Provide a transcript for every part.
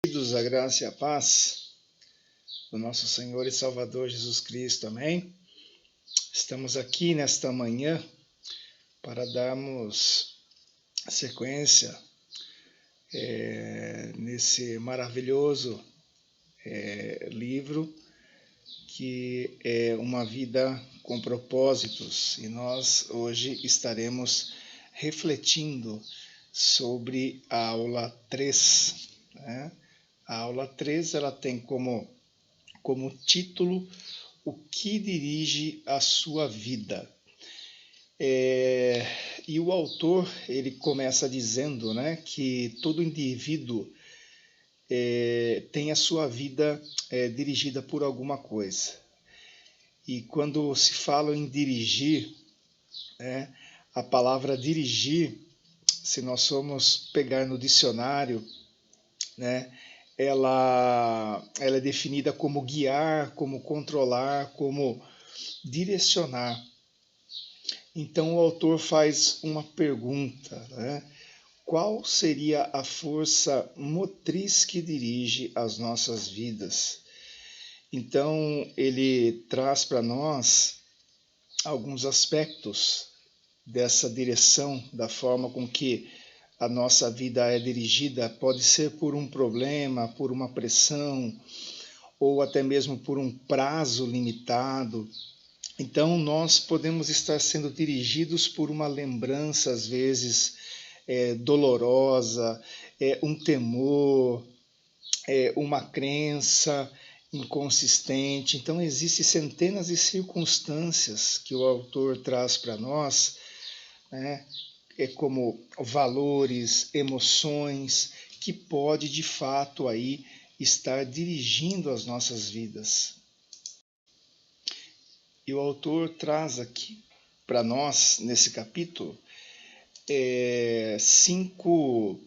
Queridos, a graça e a paz do nosso Senhor e Salvador Jesus Cristo, amém? Estamos aqui nesta manhã para darmos sequência nesse maravilhoso livro que é Uma Vida com Propósitos, e nós hoje estaremos refletindo sobre a aula 3, né? A aula 3 ela tem como título O que dirige a sua vida. E o autor ele começa dizendo, né, que todo indivíduo tem a sua vida dirigida por alguma coisa. E quando se fala em dirigir, a palavra dirigir, se nós formos pegar no dicionário, né, ela é definida como guiar, como controlar, como direcionar. Então o autor faz uma pergunta, né? Qual seria a força motriz que dirige as nossas vidas? Então ele traz para nós alguns aspectos dessa direção, da forma com que a nossa vida é dirigida. Pode ser por um problema, por uma pressão, ou até mesmo por um prazo limitado. Então, nós podemos estar sendo dirigidos por uma lembrança, às vezes, dolorosa, um temor, uma crença inconsistente. Então, existem centenas de circunstâncias que o autor traz para nós, né? Como valores, emoções, que pode de fato aí estar dirigindo as nossas vidas. E o autor traz aqui para nós, nesse capítulo, cinco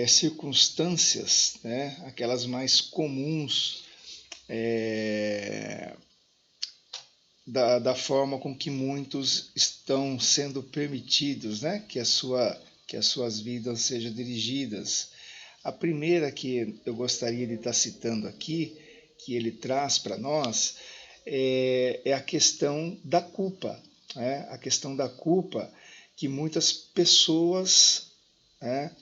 circunstâncias, né, aquelas mais comuns, da forma com que muitos estão sendo permitidos, né, que as suas vidas sejam dirigidas. A primeira que eu gostaria de estar citando aqui, que ele traz para nós, é a questão da culpa. Né? A questão da culpa que muitas pessoas, né,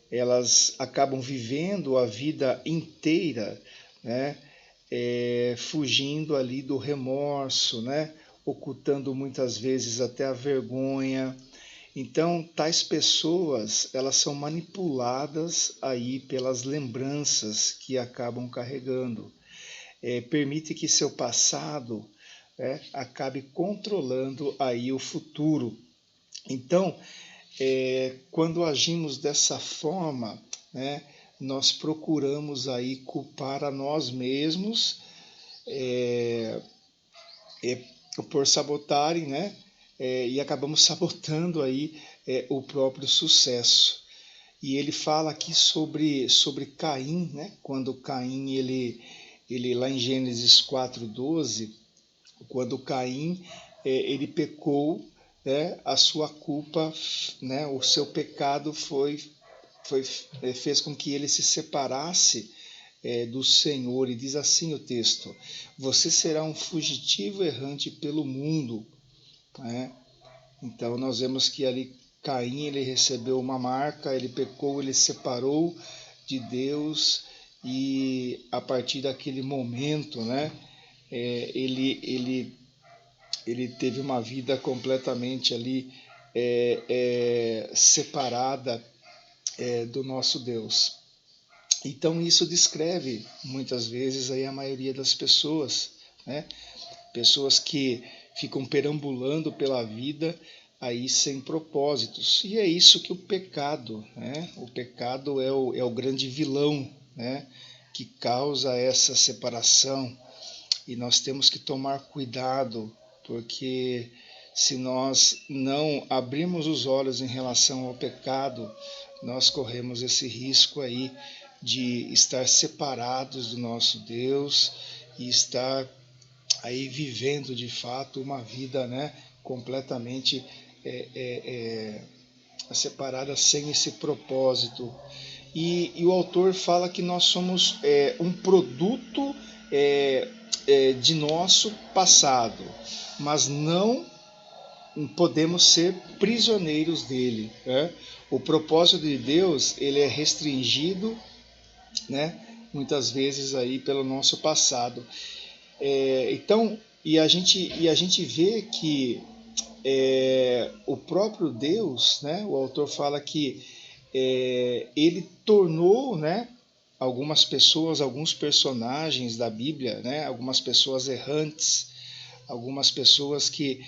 elas acabam vivendo a vida inteira, né, fugindo ali do remorso, né, ocultando muitas vezes até a vergonha. Então, tais pessoas, elas são manipuladas aí pelas lembranças que acabam carregando. Permite que seu passado acabe controlando aí o futuro. Então, quando agimos dessa forma, né, nós procuramos aí culpar a nós mesmos por sabotarem, né, e acabamos sabotando aí o próprio sucesso. E ele fala aqui sobre Caim, né, quando Caim, ele lá em Gênesis 4:12, quando Caim ele pecou, né, a sua culpa, né, o seu pecado fez com que ele se separasse do Senhor. E diz assim o texto: você será um fugitivo errante pelo mundo. Né? Então nós vemos que ali Caim ele recebeu uma marca, ele pecou, ele se separou de Deus, e a partir daquele momento, né, ele teve uma vida completamente ali separada do nosso Deus. Então isso descreve muitas vezes aí a maioria das pessoas, né? Pessoas que ficam perambulando pela vida aí sem propósitos. E é isso que o pecado, né? O pecado é o grande vilão, né, que causa essa separação. E nós temos que tomar cuidado, porque se nós não abrirmos os olhos em relação ao pecado, nós corremos esse risco aí de estar separados do nosso Deus e estar aí vivendo de fato uma vida, né, completamente separadas sem esse propósito. E o autor fala que nós somos um produto de nosso passado, mas não podemos ser prisioneiros dele. Né? O propósito de Deus ele é restringido, né? Muitas vezes aí pelo nosso passado. Então, e a gente vê que o próprio Deus, né? O autor fala que ele tornou, né? Algumas pessoas, alguns personagens da Bíblia, né? Algumas pessoas errantes, algumas pessoas que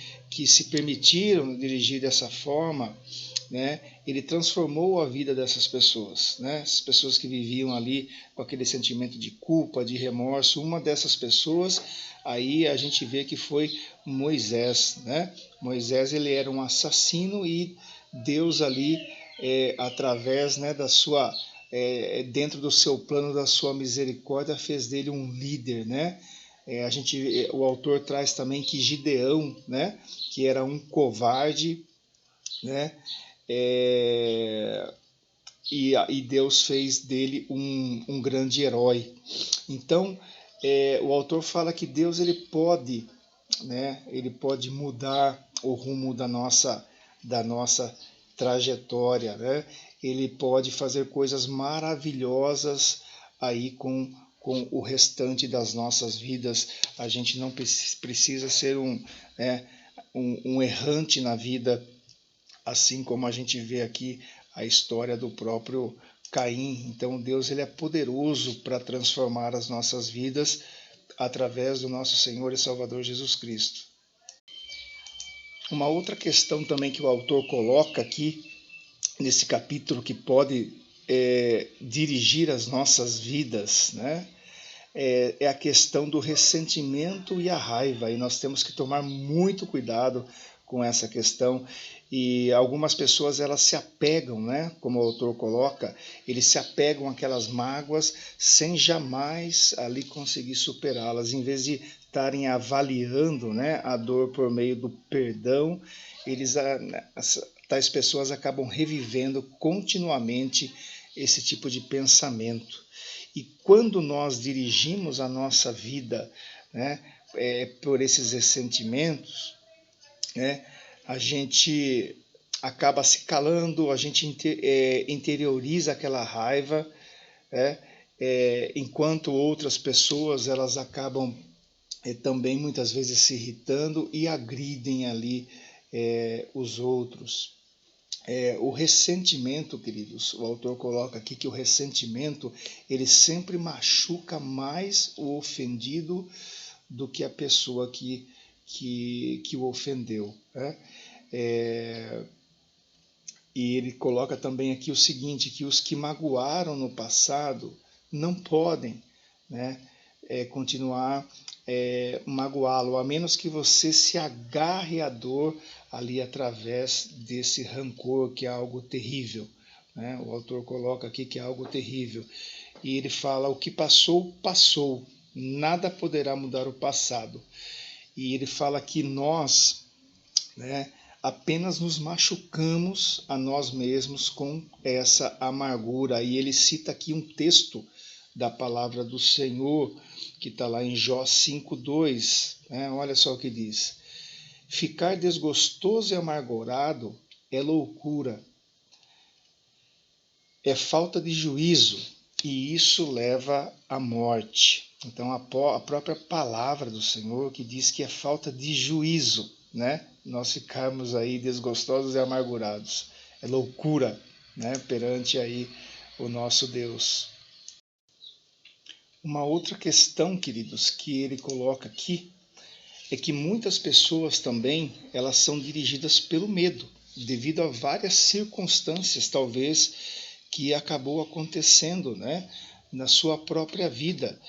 se permitiram dirigir dessa forma, né? Ele transformou a vida dessas pessoas, né? As pessoas que viviam ali com aquele sentimento de culpa, de remorso. Uma dessas pessoas, aí a gente vê que foi Moisés, né? Moisés ele era um assassino e Deus ali, através, né, da sua dentro do seu plano, da sua misericórdia, fez dele um líder, né? O autor traz também que Gideão, né, que era um covarde, né, e Deus fez dele um grande herói. Então, o autor fala que Deus ele pode, né, ele pode mudar o rumo da nossa trajetória, né? Ele pode fazer coisas maravilhosas aí com o restante das nossas vidas. A gente não precisa ser um errante na vida, assim como a gente vê aqui a história do próprio Caim. Então Deus ele é poderoso para transformar as nossas vidas através do nosso Senhor e Salvador Jesus Cristo. Uma outra questão também que o autor coloca aqui nesse capítulo que pode dirigir as nossas vidas, né? É a questão do ressentimento e a raiva, e nós temos que tomar muito cuidado com essa questão. E algumas pessoas elas se apegam, né? Como o autor coloca, eles se apegam àquelas mágoas sem jamais ali conseguir superá-las. Em vez de estarem avaliando, né, a dor por meio do perdão, tais pessoas acabam revivendo continuamente esse tipo de pensamento. E quando nós dirigimos a nossa vida, né, por esses ressentimentos, né, a gente acaba se calando, a gente interioriza aquela raiva, né, enquanto outras pessoas elas acabam também muitas vezes se irritando e agridem ali os outros. O ressentimento, queridos, o autor coloca aqui que o ressentimento ele sempre machuca mais o ofendido do que a pessoa que o ofendeu. Né? E ele coloca também aqui o seguinte, que os que magoaram no passado não podem, né, continuar magoá-lo, a menos que você se agarre à dor ali através desse rancor, que é algo terrível. Né? O autor coloca aqui que é algo terrível. E ele fala, o que passou, passou. Nada poderá mudar o passado. E ele fala que nós, né, apenas nos machucamos a nós mesmos com essa amargura. E ele cita aqui um texto da palavra do Senhor, que está lá em Jó 5,2. Né? Olha só o que diz. Ficar desgostoso e amargurado é loucura, é falta de juízo, e isso leva à morte. Então a própria palavra do Senhor que diz que é falta de juízo, né? Nós ficarmos aí desgostosos e amargurados. É loucura, né? Perante aí o nosso Deus. Uma outra questão, queridos, que ele coloca aqui é que muitas pessoas também elas são dirigidas pelo medo, devido a várias circunstâncias, talvez, que acabou acontecendo, né, na sua própria vida.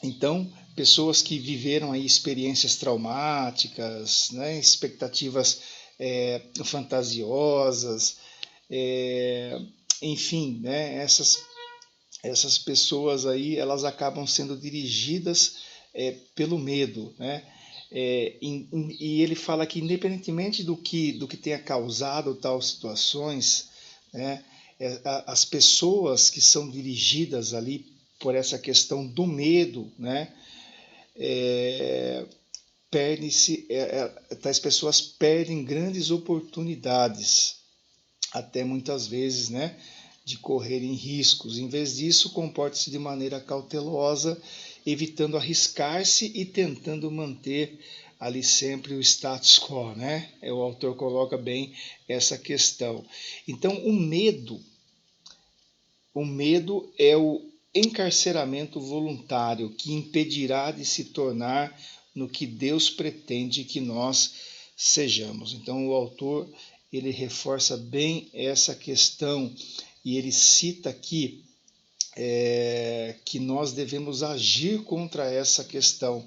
Então, pessoas que viveram aí experiências traumáticas, né, expectativas fantasiosas, enfim, né, essas pessoas aí elas acabam sendo dirigidas pelo medo, né? E ele fala que independentemente do que tenha causado tais situações, né, as pessoas que são dirigidas ali por essa questão do medo, né, tais pessoas perdem grandes oportunidades, até muitas vezes, né, de correrem riscos. Em vez disso, comporte-se de maneira cautelosa, evitando arriscar-se e tentando manter ali sempre o status quo, né? O autor coloca bem essa questão. Então, o medo é o encarceramento voluntário que impedirá de se tornar no que Deus pretende que nós sejamos. Então, o autor ele reforça bem essa questão e ele cita aqui que nós devemos agir contra essa questão.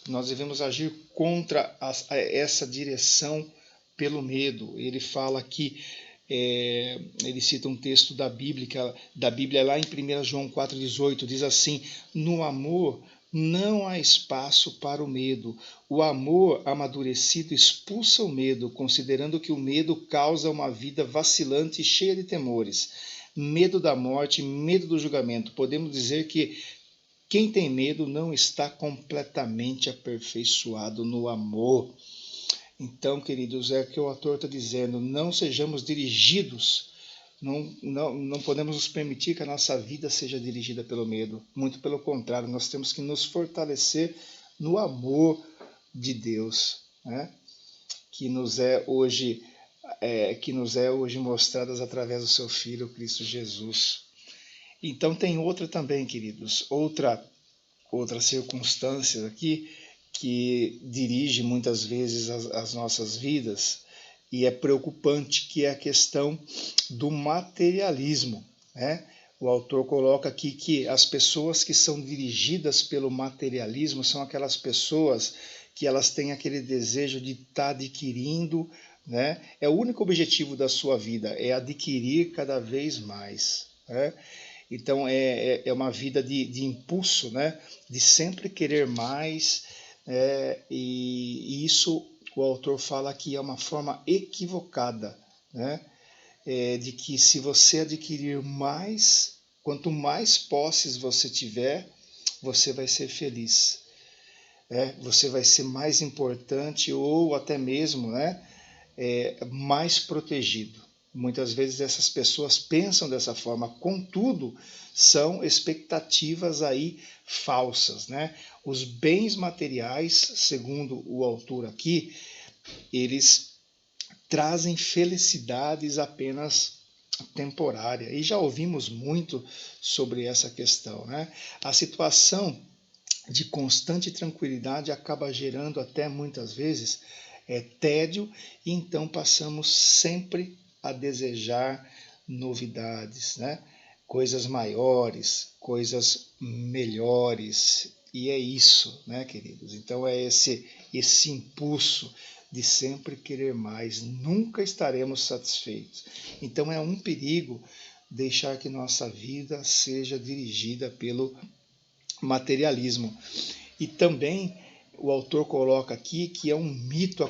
Nós devemos agir contra essa direção pelo medo. Ele fala aqui, ele cita um texto da Bíblia lá em 1 João 4,18, diz assim: no amor não há espaço para o medo. O amor amadurecido expulsa o medo, considerando que o medo causa uma vida vacilante e cheia de temores. Medo da morte, medo do julgamento. Podemos dizer que quem tem medo não está completamente aperfeiçoado no amor. Então, queridos, é o que o autor está dizendo, não sejamos dirigidos, não podemos nos permitir que a nossa vida seja dirigida pelo medo. Muito pelo contrário, nós temos que nos fortalecer no amor de Deus, né? que nos é hoje mostradas através do seu Filho, Cristo Jesus. Então tem outra também, queridos, outra circunstância aqui que dirige muitas vezes as nossas vidas e é preocupante, que é a questão do materialismo, né? O autor coloca aqui que as pessoas que são dirigidas pelo materialismo são aquelas pessoas que elas têm aquele desejo de estar adquirindo, né? É o único objetivo da sua vida, é adquirir cada vez mais, né? Então é uma vida de impulso, né? De sempre querer mais, e isso o autor fala que é uma forma equivocada, né? De que se você adquirir mais, quanto mais posses você tiver, você vai ser feliz. Você vai ser mais importante ou até mesmo, né, mais protegido. Muitas vezes essas pessoas pensam dessa forma, contudo, são expectativas aí falsas, né? Os bens materiais, segundo o autor aqui, eles trazem felicidades apenas temporária. E já ouvimos muito sobre essa questão, né? A situação de constante tranquilidade acaba gerando até muitas vezes tédio, e então passamos sempre a desejar novidades, né? Coisas maiores, coisas melhores, e é isso, né, queridos? Então é esse impulso de sempre querer mais, nunca estaremos satisfeitos. Então é um perigo deixar que nossa vida seja dirigida pelo materialismo. E também o autor coloca aqui que é um mito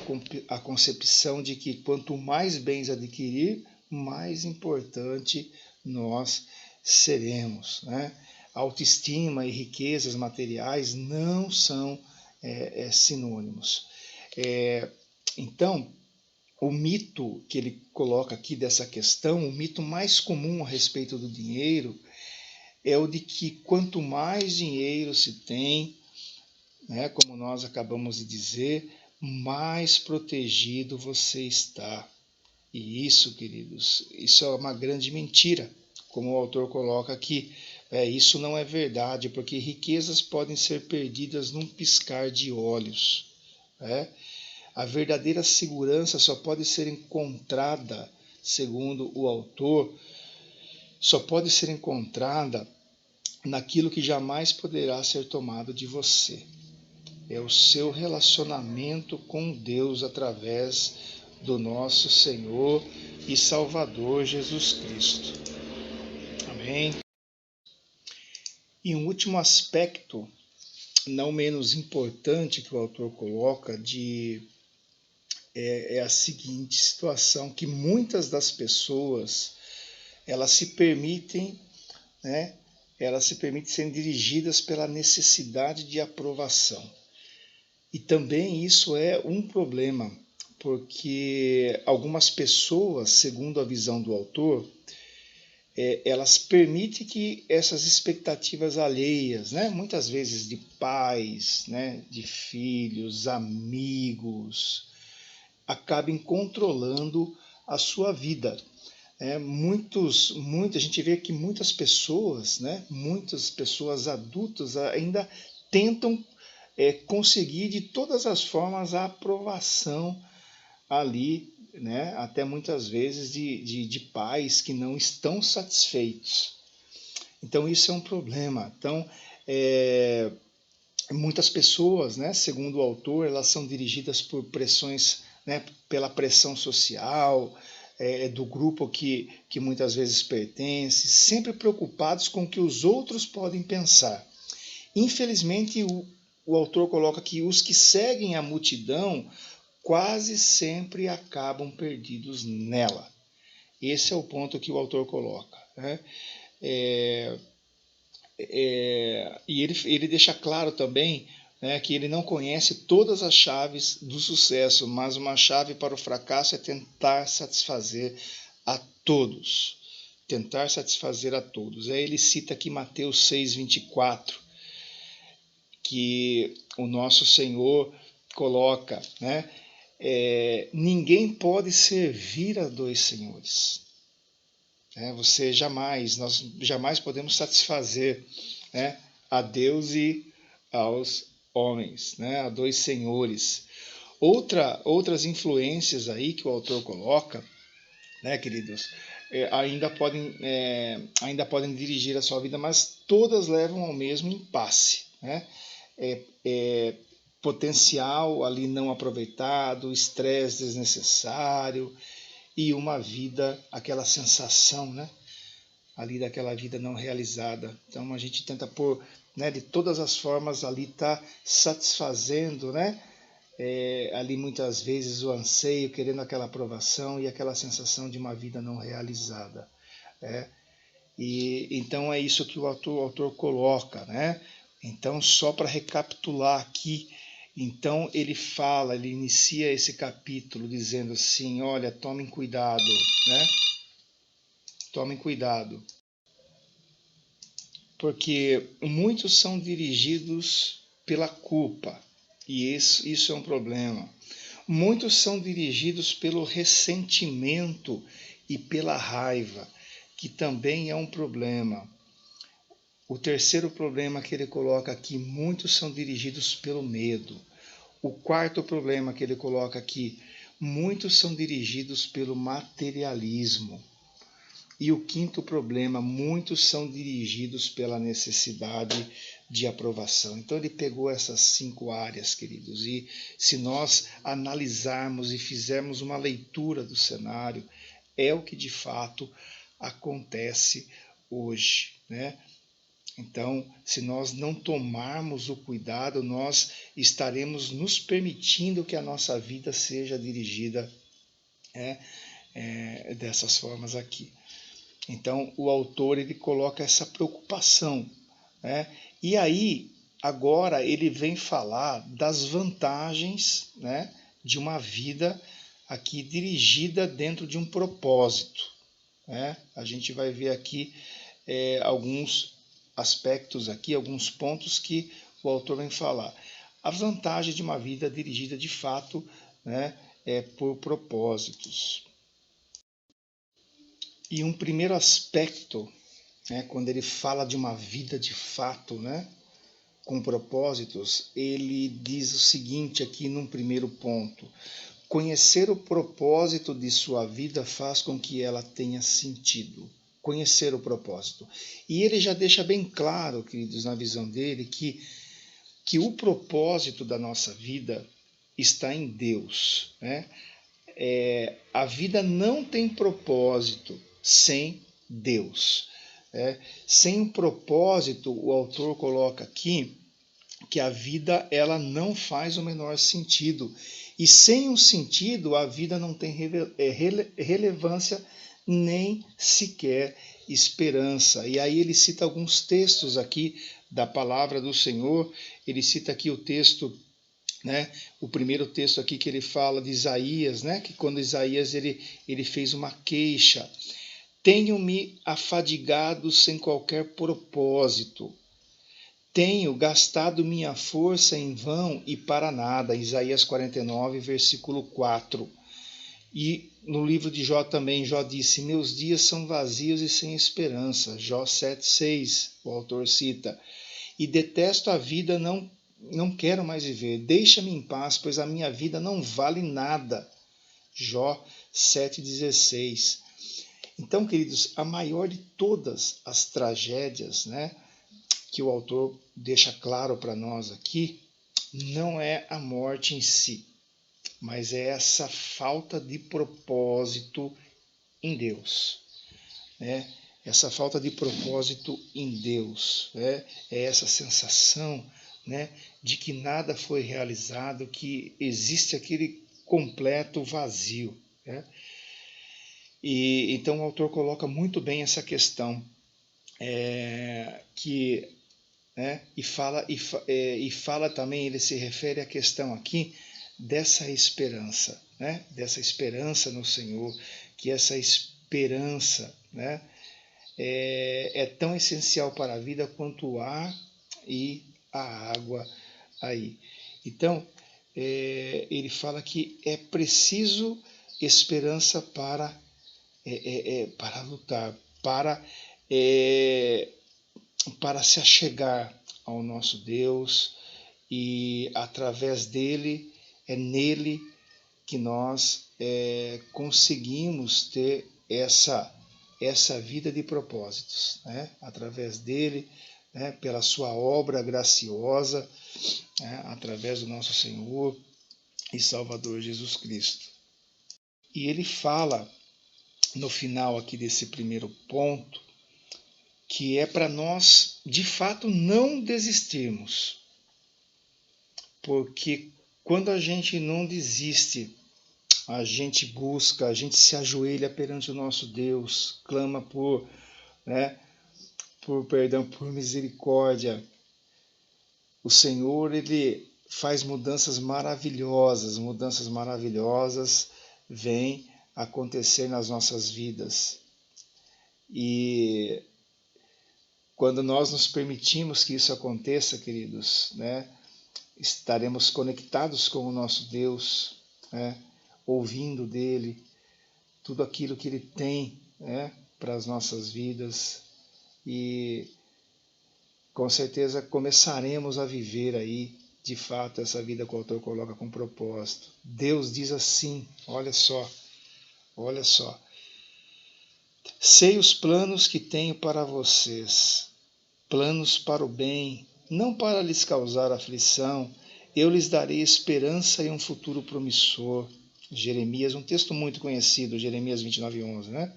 a concepção de que quanto mais bens adquirir, mais importante nós seremos, né? Autoestima e riquezas materiais não são sinônimos. Então, o mito que ele coloca aqui dessa questão, o mito mais comum a respeito do dinheiro, é o de que quanto mais dinheiro se tem, né, como nós acabamos de dizer, mais protegido você está. E isso, queridos, isso é uma grande mentira, como o autor coloca aqui. Isso não é verdade, porque riquezas podem ser perdidas num piscar de olhos. A verdadeira segurança só pode ser encontrada, segundo o autor, só pode ser encontrada naquilo que jamais poderá ser tomado de você. É o seu relacionamento com Deus através do nosso Senhor e Salvador Jesus Cristo. Amém? E um último aspecto não menos importante que o autor coloca é a seguinte situação, que muitas das pessoas elas se permitem, né, elas se permitem serem dirigidas pela necessidade de aprovação. E também isso é um problema, porque algumas pessoas, segundo a visão do autor, elas permitem que essas expectativas alheias, né, muitas vezes de pais, né, de filhos, amigos, acabem controlando a sua vida. A gente vê que muitas pessoas, né, muitas pessoas adultas ainda tentam conseguir de todas as formas a aprovação ali, né, até muitas vezes de pais que não estão satisfeitos. Então isso é um problema. Então muitas pessoas, né, segundo o autor, elas são dirigidas por pressões, né, pela pressão social, do grupo que muitas vezes pertence, sempre preocupados com o que os outros podem pensar. Infelizmente, o autor coloca que os que seguem a multidão quase sempre acabam perdidos nela. Esse é o ponto que o autor coloca, né? E ele deixa claro também, né, que ele não conhece todas as chaves do sucesso, mas uma chave para o fracasso é tentar satisfazer a todos. Tentar satisfazer a todos. Aí ele cita aqui Mateus 6:24, que o nosso Senhor coloca, né? Ninguém pode servir a dois senhores. Nós jamais podemos satisfazer, né, a Deus e aos homens, né, a dois senhores. Outras influências aí que o autor coloca, né, queridos, ainda podem dirigir a sua vida, mas todas levam ao mesmo impasse, né? Potencial ali não aproveitado, estresse desnecessário e uma vida, aquela sensação, né, ali daquela vida não realizada. Então a gente tenta por, né, de todas as formas ali tá satisfazendo, né, ali muitas vezes o anseio, querendo aquela aprovação e aquela sensação de uma vida não realizada. E então é isso que o autor coloca, né? Então, só para recapitular aqui, então ele inicia esse capítulo dizendo assim, olha, tomem cuidado, né? Tomem cuidado, porque muitos são dirigidos pela culpa, e isso é um problema. Muitos são dirigidos pelo ressentimento e pela raiva, que também é um problema. O terceiro problema que ele coloca aqui, muitos são dirigidos pelo medo. O quarto problema que ele coloca aqui, muitos são dirigidos pelo materialismo. E o quinto problema, muitos são dirigidos pela necessidade de aprovação. Então ele pegou essas 5 áreas, queridos, e se nós analisarmos e fizermos uma leitura do cenário, é o que de fato acontece hoje, né? Então, se nós não tomarmos o cuidado, nós estaremos nos permitindo que a nossa vida seja dirigida dessas formas aqui. Então, o autor ele coloca essa preocupação, né? E aí, agora ele vem falar das vantagens, né, de uma vida aqui dirigida dentro de um propósito, né? A gente vai ver aqui alguns aspectos aqui, alguns pontos que o autor vem falar. A vantagem de uma vida dirigida de fato, né, por propósitos. E um primeiro aspecto, né, quando ele fala de uma vida de fato, né, com propósitos, ele diz o seguinte aqui num primeiro ponto: conhecer o propósito de sua vida faz com que ela tenha sentido. Conhecer o propósito. E ele já deixa bem claro, queridos, na visão dele, que o propósito da nossa vida está em Deus, né? A vida não tem propósito sem Deus. Sem um propósito, o autor coloca aqui, que a vida ela não faz o menor sentido. E sem um sentido, a vida não tem relevância nem sequer esperança. E aí ele cita alguns textos aqui da palavra do Senhor. Ele cita aqui o texto, né? O primeiro texto aqui que ele fala de Isaías, né? Que quando Isaías ele fez uma queixa. Tenho-me afadigado sem qualquer propósito. Tenho gastado minha força em vão e para nada. Isaías 49, versículo 4. E no livro de Jó também, Jó disse, meus dias são vazios e sem esperança. Jó 7,6, o autor cita. E detesto a vida, não quero mais viver. Deixa-me em paz, pois a minha vida não vale nada. Jó 7,16. Então, queridos, a maior de todas as tragédias, né, que o autor deixa claro para nós aqui, não é a morte em si, mas é essa falta de propósito em Deus, né? Essa falta de propósito em Deus, né? É essa sensação, né, de que nada foi realizado, que existe aquele completo vazio, né? E então o autor coloca muito bem essa questão, que, né, e fala também, ele se refere à questão aqui dessa esperança, né, dessa esperança no Senhor, que essa esperança, né, é tão essencial para a vida quanto o ar e a água aí. Então, ele fala que é preciso esperança para lutar, é, para se achegar ao nosso Deus, e através dele, é nele que nós conseguimos ter essa vida de propósitos, né? Através dele, né? Pela sua obra graciosa, né? Através do nosso Senhor e Salvador Jesus Cristo. E ele fala no final aqui desse primeiro ponto, que é para nós, de fato, não desistirmos. Porque quando a gente não desiste, a gente busca, a gente se ajoelha perante o nosso Deus, clama né, por perdão, por misericórdia. O Senhor, ele faz mudanças maravilhosas vêm acontecer nas nossas vidas. E quando nós nos permitimos que isso aconteça, queridos, né, estaremos conectados com o nosso Deus, né, ouvindo dele tudo aquilo que ele tem, né, para as nossas vidas, e com certeza começaremos a viver aí de fato essa vida que o autor coloca com propósito. Deus diz assim, olha só, sei os planos que tenho para vocês, planos para o bem, não para lhes causar aflição, eu lhes darei esperança e um futuro promissor. Jeremias, um texto muito conhecido, Jeremias 29:11, né?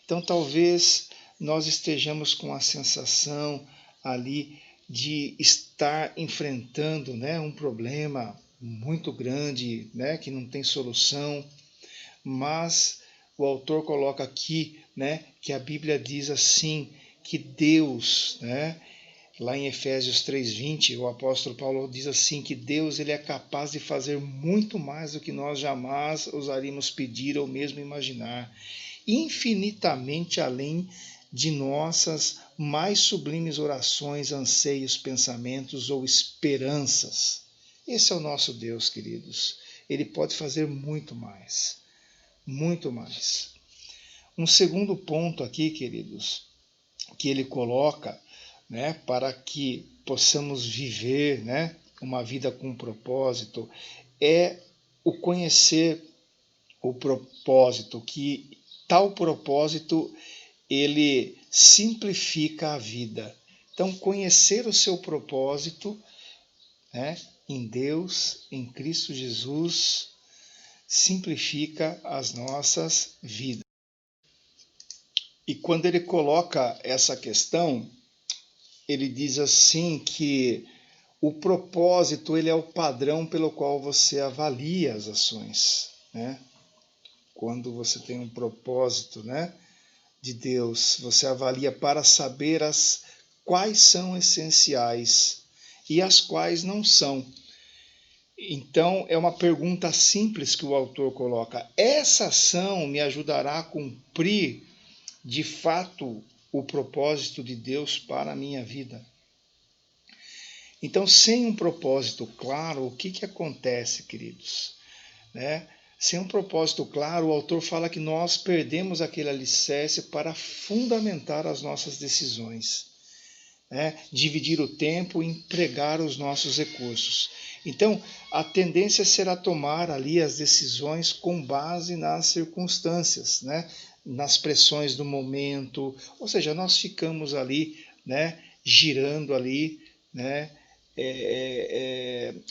Então talvez nós estejamos com a sensação ali de estar enfrentando, né, um problema muito grande, né, que não tem solução, mas o autor coloca aqui, né, que a Bíblia diz assim, que Deus, né, lá em Efésios 3:20, o apóstolo Paulo diz assim, que Deus ele é capaz de fazer muito mais do que nós jamais ousaríamos pedir ou mesmo imaginar, infinitamente além de nossas mais sublimes orações, anseios, pensamentos ou esperanças. Esse é o nosso Deus, queridos. Ele pode fazer muito mais. Muito mais. Um segundo ponto aqui, queridos, que ele coloca, né, para que possamos viver, né, uma vida com propósito, é o conhecer o propósito, que tal propósito ele simplifica a vida. Então, conhecer o seu propósito, né, em Deus, em Cristo Jesus, simplifica as nossas vidas. E quando ele coloca essa questão, ele diz assim que o propósito ele é o padrão pelo qual você avalia as ações, né? Quando você tem um propósito, né, de Deus, você avalia para saber quais são essenciais e as quais não são. Então, é uma pergunta simples que o autor coloca: essa ação me ajudará a cumprir de fato o propósito de Deus para a minha vida? Então, sem um propósito claro, o que acontece, queridos? Né? Sem um propósito claro, o autor fala que nós perdemos aquele alicerce para fundamentar as nossas decisões, né? Dividir o tempo e empregar os nossos recursos. Então, a tendência será tomar ali as decisões com base nas circunstâncias, né? Nas pressões do momento, ou seja, nós ficamos ali, né? Girando ali, né?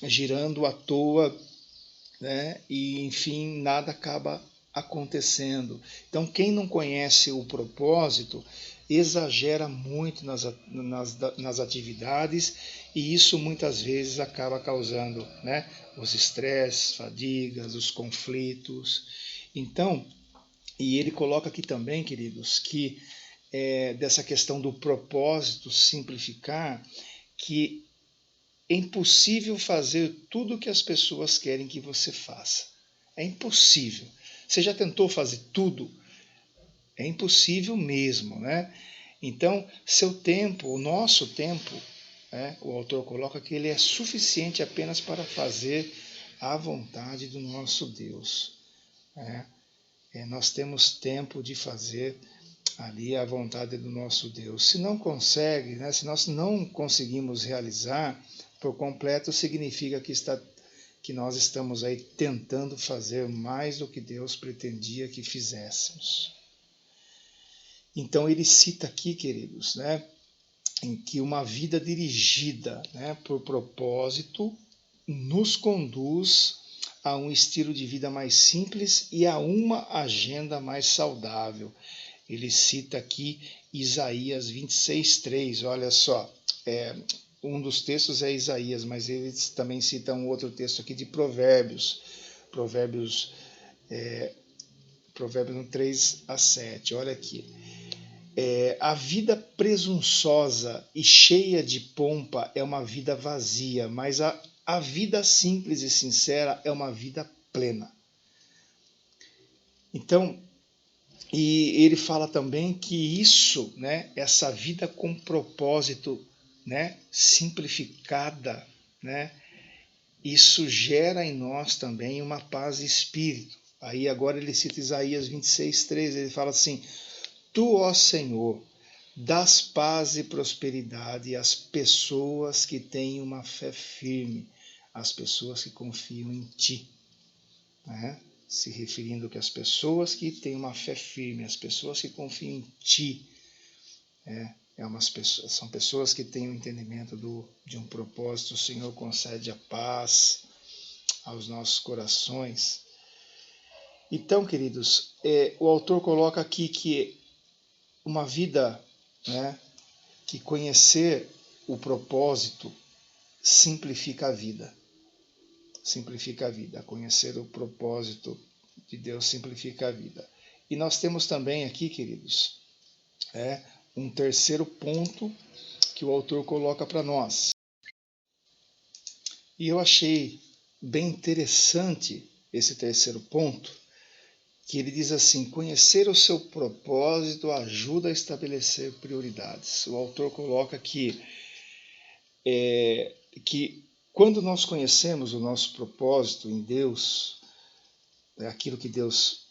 Girando à toa, né? E enfim, nada acaba acontecendo. Então, quem não conhece o propósito exagera muito nas atividades, e isso muitas vezes acaba causando, né, os estresses, fadigas, os conflitos. Então, e ele coloca aqui também, queridos, que dessa questão do propósito simplificar, que é impossível fazer tudo o que as pessoas querem que você faça. É impossível. Você já tentou fazer tudo? É impossível mesmo, né? Então, seu tempo, o nosso tempo, né, o autor coloca que ele é suficiente apenas para fazer a vontade do nosso Deus, né? Nós temos tempo de fazer ali a vontade do nosso Deus. Se não consegue, né, se nós não conseguimos realizar por completo, significa que nós estamos aí tentando fazer mais do que Deus pretendia que fizéssemos. Então ele cita aqui, queridos, né, em que uma vida dirigida, né, por propósito nos conduz a um estilo de vida mais simples e a uma agenda mais saudável. Ele cita aqui Isaías 26:3, olha só, um dos textos é Isaías, mas ele também cita um outro texto aqui de Provérbios, Provérbios 3:7, olha aqui. A vida presunçosa e cheia de pompa é uma vida vazia, mas a vida simples e sincera é uma vida plena. Então, e ele fala também que isso, né, essa vida com propósito, né, simplificada, né, isso gera em nós também uma paz de espírito. Aí agora ele cita Isaías 26:3, ele fala assim: Tu, ó Senhor, dás paz e prosperidade às pessoas que têm uma fé firme, às pessoas que confiam em Ti. Né? Se referindo que as pessoas que têm uma fé firme, as pessoas que confiam em Ti, são pessoas que têm o entendimento de um propósito. O Senhor concede a paz aos nossos corações. Então, queridos, o autor coloca aqui que uma vida, né, que conhecer o propósito simplifica a vida. Simplifica a vida. Conhecer o propósito de Deus simplifica a vida. E nós temos também aqui, queridos, um terceiro ponto que o autor coloca para nós. E eu achei bem interessante esse terceiro ponto, que ele diz assim: conhecer o seu propósito ajuda a estabelecer prioridades. O autor coloca que quando nós conhecemos o nosso propósito em Deus, aquilo que Deus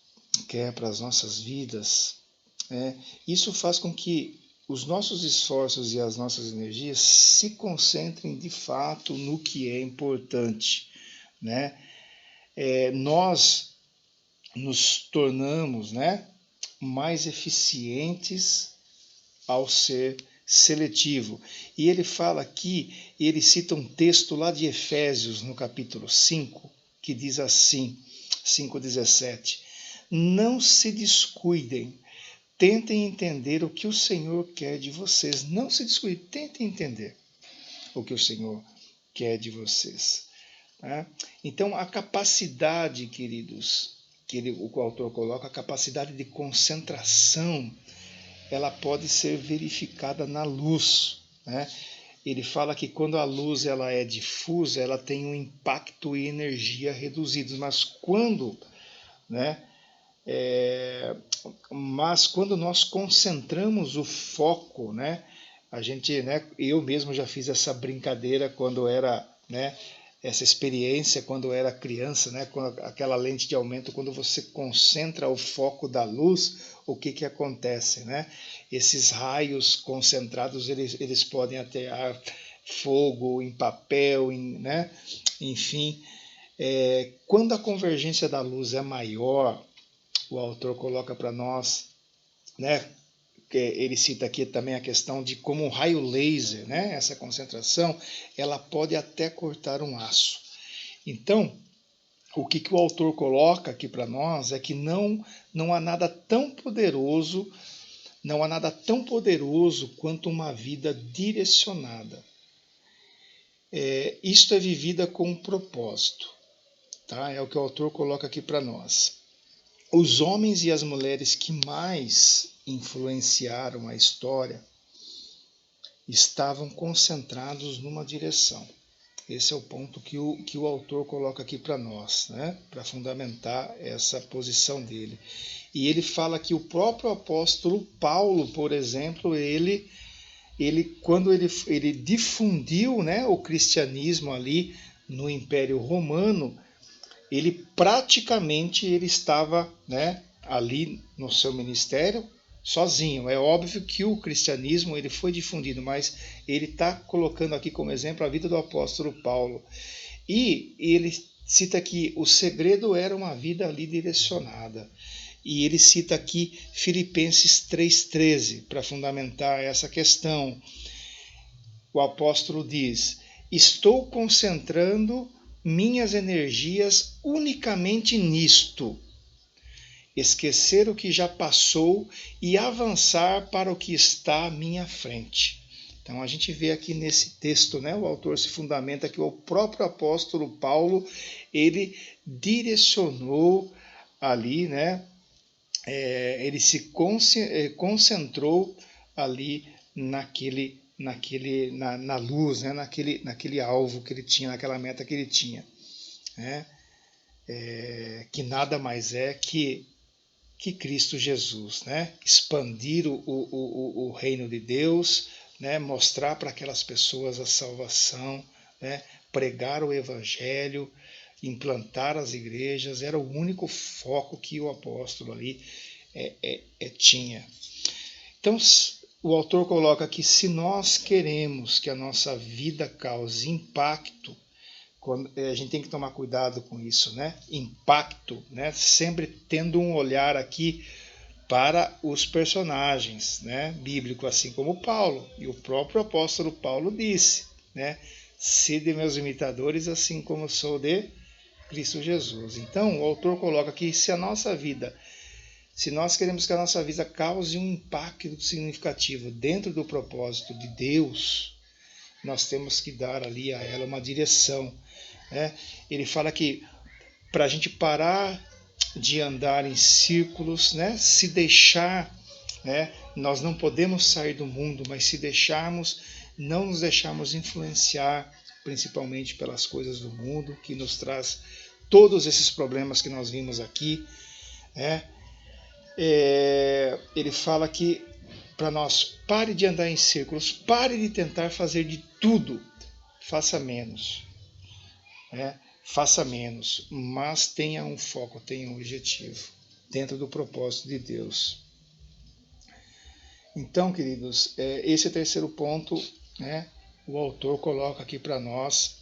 quer para as nossas vidas, isso faz com que os nossos esforços e as nossas energias se concentrem de fato no que é importante, né? Nós nos tornamos, né, mais eficientes ao ser seletivo. E ele fala aqui, ele cita um texto lá de Efésios, no capítulo 5, que diz assim, 5:17: Não se descuidem, tentem entender o que o Senhor quer de vocês. Não se descuidem, tentem entender o que o Senhor quer de vocês. Tá? Então, a capacidade, queridos, o autor coloca, a capacidade de concentração, ela pode ser verificada na luz, né? Ele fala que quando a luz ela é difusa, ela tem um impacto e energia reduzidos, mas quando, né, quando nós concentramos o foco, né, a gente, né, eu mesmo já fiz essa brincadeira quando era, né, essa experiência quando era criança, né, com aquela lente de aumento, quando você concentra o foco da luz, o que que acontece, né? Esses raios concentrados, eles podem atear fogo em papel, né? Enfim, quando a convergência da luz é maior, o autor coloca para nós, né? Ele cita aqui também a questão de como um raio laser, né? Essa concentração, ela pode até cortar um aço. Então, o que o autor coloca aqui para nós é que não há nada tão poderoso, quanto uma vida direcionada. Isto é vivida com um propósito, tá? É o que o autor coloca aqui para nós. Os homens e as mulheres que mais influenciaram a história estavam concentrados numa direção. Esse é o ponto que o autor coloca aqui para nós, né? Para fundamentar essa posição dele. E ele fala que o próprio apóstolo Paulo, por exemplo, quando ele difundiu, né, o cristianismo ali no Império Romano, ele praticamente estava, né, ali no seu ministério sozinho. É óbvio que o cristianismo ele foi difundido, mas ele está colocando aqui como exemplo a vida do apóstolo Paulo. E ele cita que o segredo era uma vida ali direcionada. E ele cita aqui Filipenses 3,13 para fundamentar essa questão. O apóstolo diz: estou concentrando minhas energias unicamente nisto, esquecer o que já passou e avançar para o que está à minha frente. Então a gente vê aqui nesse texto, né, o autor se fundamenta que o próprio apóstolo Paulo, ele direcionou ali, né, ele se concentrou ali na luz, né, naquele alvo que ele tinha, naquela meta que ele tinha, né, que nada mais é que Cristo Jesus, né, expandir o reino de Deus, né, mostrar para aquelas pessoas a salvação, né, pregar o evangelho, implantar as igrejas, era o único foco que o apóstolo ali tinha. Então, o autor coloca que se nós queremos que a nossa vida cause impacto, a gente tem que tomar cuidado com isso, né? Impacto, né? Sempre tendo um olhar aqui para os personagens, né, bíblicos, assim como Paulo. E o próprio apóstolo Paulo disse, né, sede meus imitadores, assim como sou de Cristo Jesus. Então, o autor coloca que se nós queremos que a nossa vida cause um impacto significativo dentro do propósito de Deus, nós temos que dar ali a ela uma direção, né? Ele fala que para a gente parar de andar em círculos, né, se deixar, né, nós não podemos sair do mundo, mas se deixarmos, não nos deixarmos influenciar, principalmente pelas coisas do mundo, que nos traz todos esses problemas que nós vimos aqui, né? Ele fala que para nós pare de andar em círculos, pare de tentar fazer de tudo, faça menos, né? Faça menos, mas tenha um foco, tenha um objetivo dentro do propósito de Deus. Então, queridos, esse é o terceiro ponto, né? O autor coloca aqui para nós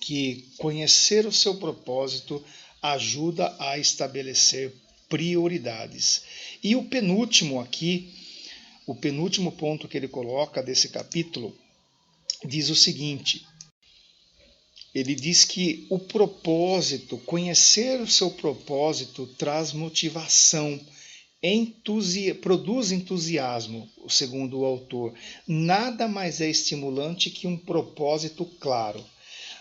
que conhecer o seu propósito ajuda a estabelecer prioridades. E o penúltimo ponto que ele coloca desse capítulo diz o seguinte: ele diz que o propósito, conhecer o seu propósito traz motivação, produz entusiasmo, segundo o autor. Nada mais é estimulante que um propósito claro.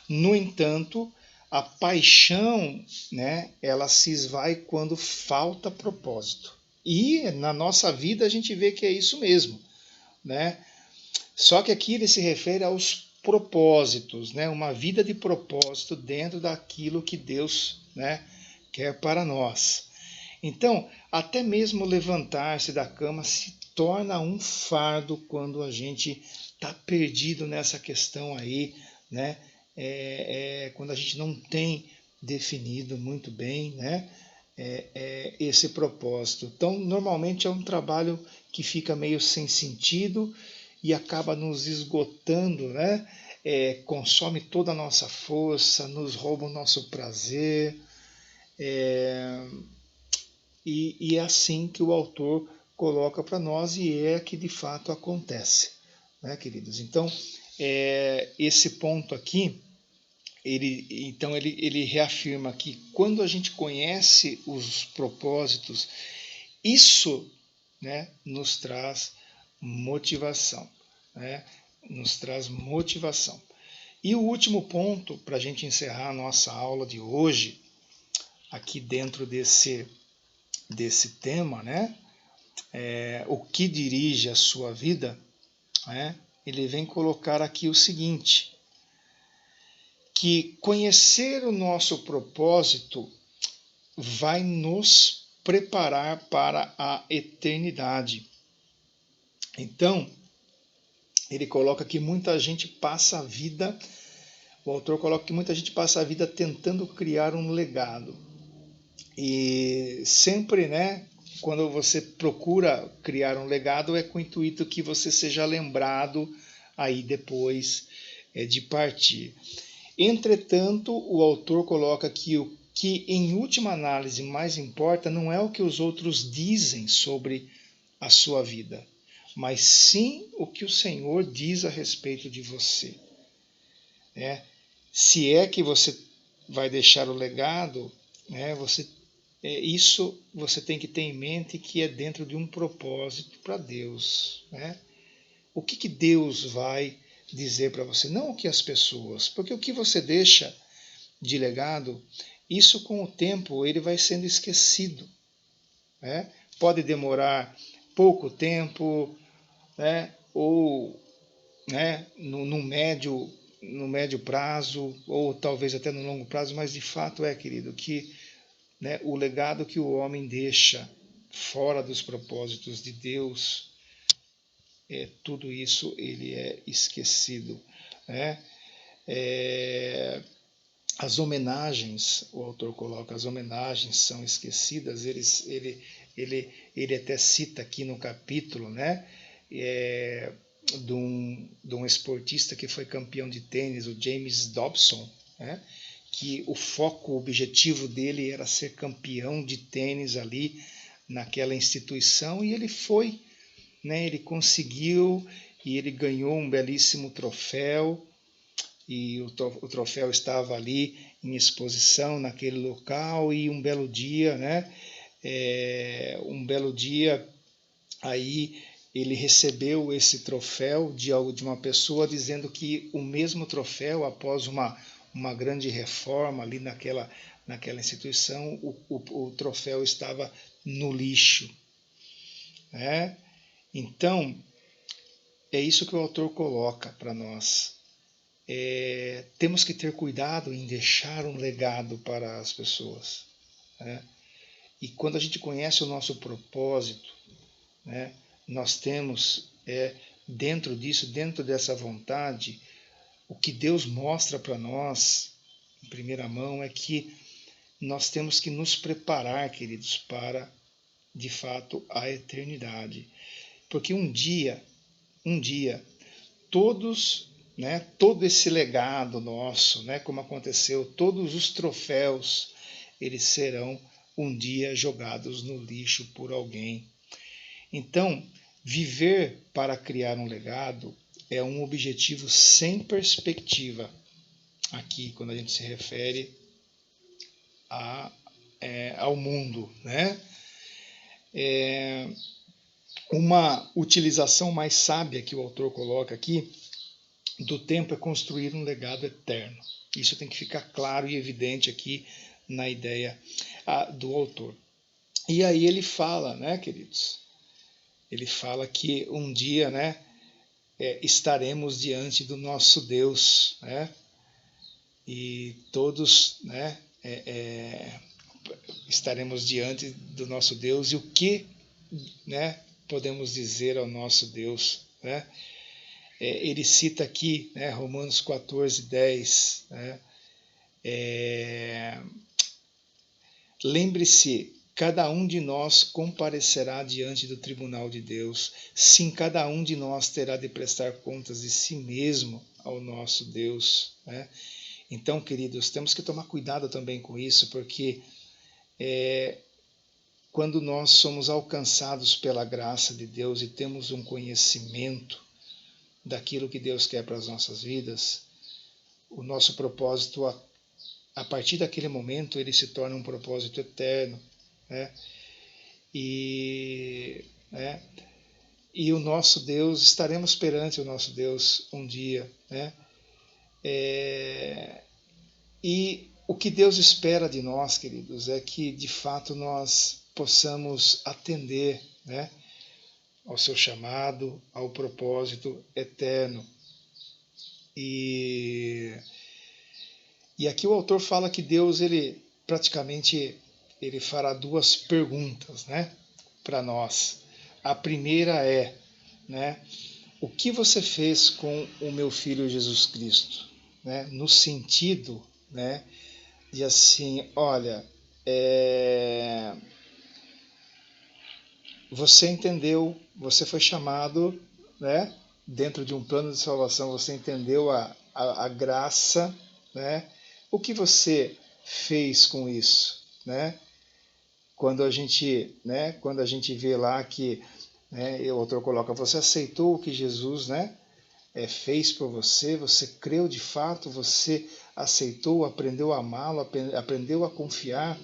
No entanto, a paixão, né, ela se esvai quando falta propósito. E na nossa vida a gente vê que é isso mesmo, né? Só que aqui ele se refere aos propósitos, né? Uma vida de propósito dentro daquilo que Deus, né, quer para nós. Então, até mesmo levantar-se da cama se torna um fardo quando a gente está perdido nessa questão aí, né? Quando a gente não tem definido muito bem, né? Esse propósito. Então, normalmente é um trabalho que fica meio sem sentido e acaba nos esgotando, né? Consome toda a nossa força, nos rouba o nosso prazer. E é assim que o autor coloca para nós e é que de fato acontece, né, queridos? Então, esse ponto aqui, ele reafirma que quando a gente conhece os propósitos, isso, né, nos traz motivação, né? Nos traz motivação. E o último ponto, para a gente encerrar a nossa aula de hoje, aqui dentro desse tema, né? O que dirige a sua vida, né? Ele vem colocar aqui o seguinte, que conhecer o nosso propósito vai nos preparar para a eternidade. Então, ele coloca que muita gente passa a vida, o autor coloca que muita gente passa a vida tentando criar um legado. E sempre, né, quando você procura criar um legado, é com o intuito que você seja lembrado aí depois de partir. Entretanto, o autor coloca que o que em última análise mais importa não é o que os outros dizem sobre a sua vida, mas sim o que o Senhor diz a respeito de você. Se é que você vai deixar o legado, né, isso você tem que ter em mente que é dentro de um propósito para Deus. Né? O que Deus vai dizer para você? Não o que as pessoas, porque o que você deixa de legado, isso com o tempo ele vai sendo esquecido. Né? Pode demorar pouco tempo, né? Ou, né, no médio prazo, ou talvez até no longo prazo, mas de fato querido, que, né, o legado que o homem deixa fora dos propósitos de Deus, tudo isso ele é esquecido. Né? As homenagens, o autor coloca, as homenagens são esquecidas, ele até cita aqui no capítulo, né, de um esportista que foi campeão de tênis, o James Dobson, né, que o foco, o objetivo dele era ser campeão de tênis ali naquela instituição, e ele foi, né, ele conseguiu, e ele ganhou um belíssimo troféu, e o troféu estava ali em exposição naquele local, e um belo dia, né, aí ele recebeu esse troféu de uma pessoa dizendo que o mesmo troféu, após uma grande reforma ali naquela instituição, o troféu estava no lixo. Né? Então, é isso que o autor coloca para nós. Temos que ter cuidado em deixar um legado para as pessoas. Né? E quando a gente conhece o nosso propósito, né, nós temos dentro disso, dentro dessa vontade, o que Deus mostra para nós, em primeira mão, é que nós temos que nos preparar, queridos, para, de fato, a eternidade. Porque um dia, todos, né, todo esse legado nosso, né, como aconteceu, todos os troféus, eles serão um dia jogados no lixo por alguém. Então, viver para criar um legado é um objetivo sem perspectiva. Aqui, quando a gente se refere ao mundo, né? Uma utilização mais sábia que o autor coloca aqui do tempo é construir um legado eterno. Isso tem que ficar claro e evidente aqui na ideia do autor. E aí ele fala, né, queridos? Ele fala que um dia, né, estaremos diante do nosso Deus, né? E todos, né, estaremos diante do nosso Deus. E o que, né, podemos dizer ao nosso Deus, né? Ele cita aqui, né, Romanos 14:10, né? Lembre-se, cada um de nós comparecerá diante do tribunal de Deus. Sim, cada um de nós terá de prestar contas de si mesmo ao nosso Deus, né? Então, queridos, temos que tomar cuidado também com isso, porque quando nós somos alcançados pela graça de Deus e temos um conhecimento daquilo que Deus quer para as nossas vidas, o nosso propósito, a partir daquele momento, ele se torna um propósito eterno, né? Né? E o nosso Deus, estaremos perante o nosso Deus um dia, né? E o que Deus espera de nós, queridos, é que de fato nós possamos atender, né, ao seu chamado, ao propósito eterno. E aqui o autor fala que Deus, ele praticamente ele fará duas perguntas, né, para nós. A primeira é, né, o que você fez com o meu filho Jesus Cristo, né, no sentido, né, de assim, olha, você entendeu, você foi chamado, né, dentro de um plano de salvação, você entendeu a graça, né? O que você fez com isso, né? Quando a gente, né, quando a gente vê lá que, né, o autor coloca, você aceitou o que Jesus, né, fez por você, você creu de fato, você aceitou, aprendeu a amá-lo, aprendeu a confiar,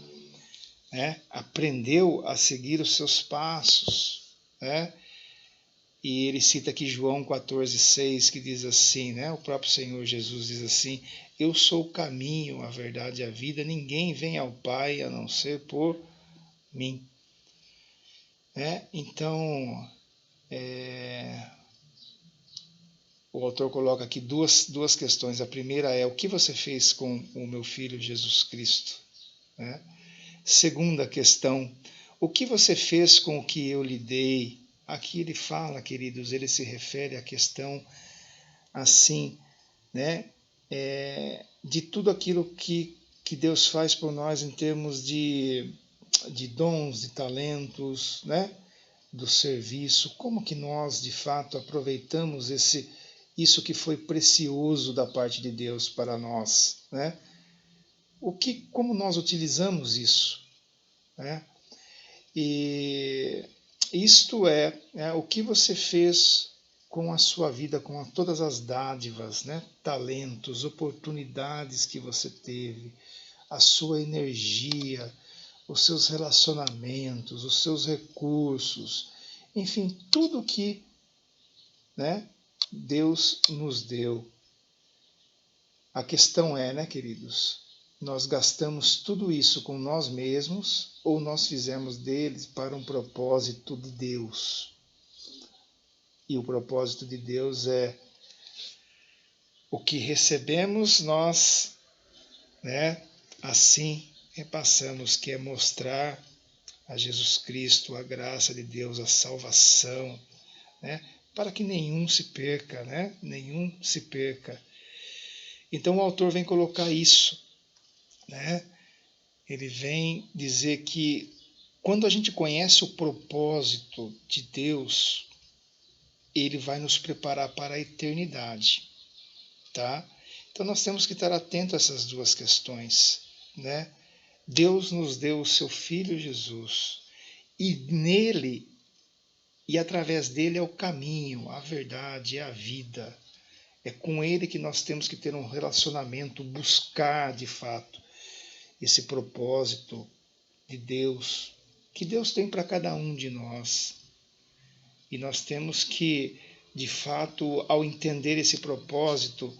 né, aprendeu a seguir os seus passos, né? E ele cita aqui João 14:6, que diz assim, né? O próprio Senhor Jesus diz assim: eu sou o caminho, a verdade e a vida, ninguém vem ao Pai a não ser por mim. Então, o autor coloca aqui duas questões. A primeira é: o que você fez com o meu filho Jesus Cristo? Né? Segunda questão: o que você fez com o que eu lhe dei? Aqui ele fala, queridos, ele se refere à questão assim, né, de tudo aquilo que Deus faz por nós em termos de dons, de talentos, né, do serviço, como que nós de fato aproveitamos isso que foi precioso da parte de Deus para nós, né? Como nós utilizamos isso, né? E isto né, o que você fez com a sua vida, com todas as dádivas, né, talentos, oportunidades que você teve, a sua energia, os seus relacionamentos, os seus recursos, enfim, tudo que, né, Deus nos deu. A questão é, né, queridos, nós gastamos tudo isso com nós mesmos ou nós fizemos deles para um propósito de Deus? E o propósito de Deus é o que recebemos, nós, né, assim repassamos, que é mostrar a Jesus Cristo, a graça de Deus, a salvação, né, para que nenhum se perca, né, nenhum se perca. Então o autor vem colocar isso, né? Ele vem dizer que quando a gente conhece o propósito de Deus, ele vai nos preparar para a eternidade, tá? Então nós temos que estar atentos a essas duas questões, né? Deus nos deu o seu Filho Jesus e nele e através dele é o caminho, a verdade, é a vida. É com ele que nós temos que ter um relacionamento, buscar de fato esse propósito de Deus, que Deus tem para cada um de nós. E nós temos que, de fato, ao entender esse propósito,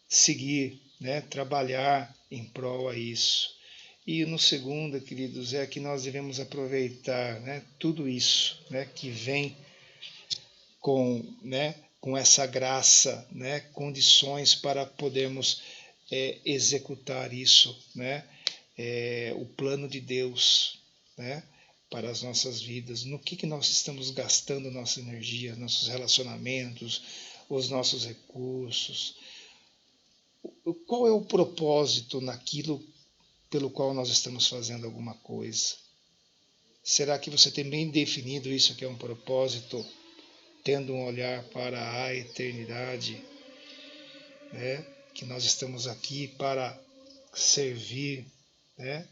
seguir, trabalhar em prol a isso. E no segundo, queridos, é que nós devemos aproveitar tudo isso que vem com essa graça, condições para podermos executar isso, o plano de Deus para as nossas vidas. No que nós estamos gastando nossa energia, nossos relacionamentos, os nossos recursos. Qual é o propósito naquilo pelo qual nós estamos fazendo alguma coisa? Será que você tem bem definido isso que é um propósito, tendo um olhar para a eternidade, que nós estamos aqui para servir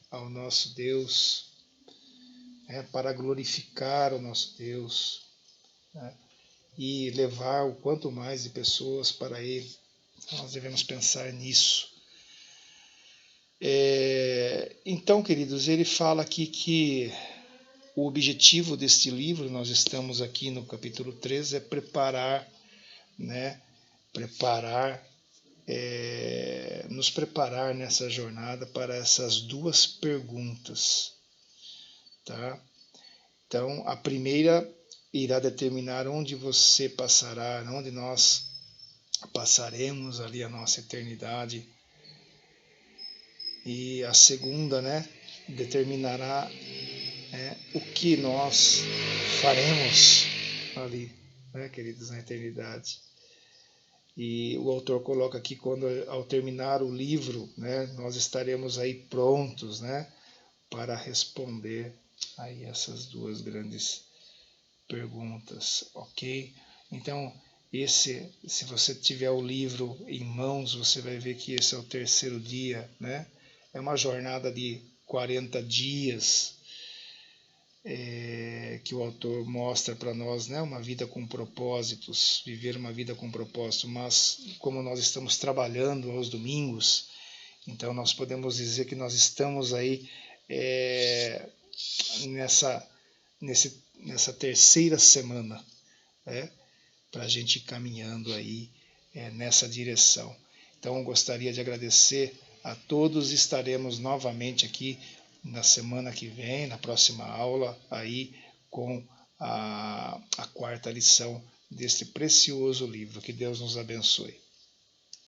ao nosso Deus, para glorificar o nosso Deus e levar o quanto mais de pessoas para Ele? Nós devemos pensar nisso. Então, queridos, ele fala aqui que o objetivo deste livro, nós estamos aqui no capítulo 13, é nos preparar nessa jornada para essas duas perguntas. Tá? Então, a primeira irá determinar onde você passará, onde nós passaremos ali a nossa eternidade. E a segunda, determinará o que nós faremos ali, queridos, na eternidade. E o autor coloca aqui, quando ao terminar o livro, nós estaremos aí prontos, para responder aí essas duas grandes perguntas, ok? Então, se você tiver o livro em mãos, você vai ver que esse é o terceiro dia, É uma jornada de 40 dias que o autor mostra para nós, uma vida com propósitos, viver uma vida com propósito. Mas como nós estamos trabalhando aos domingos, então nós podemos dizer que nós estamos aí nessa terceira semana, para a gente ir caminhando aí nessa direção. Então eu gostaria de agradecer a todos. Estaremos novamente aqui na semana que vem, na próxima aula, aí com a quarta lição deste precioso livro. Que Deus nos abençoe.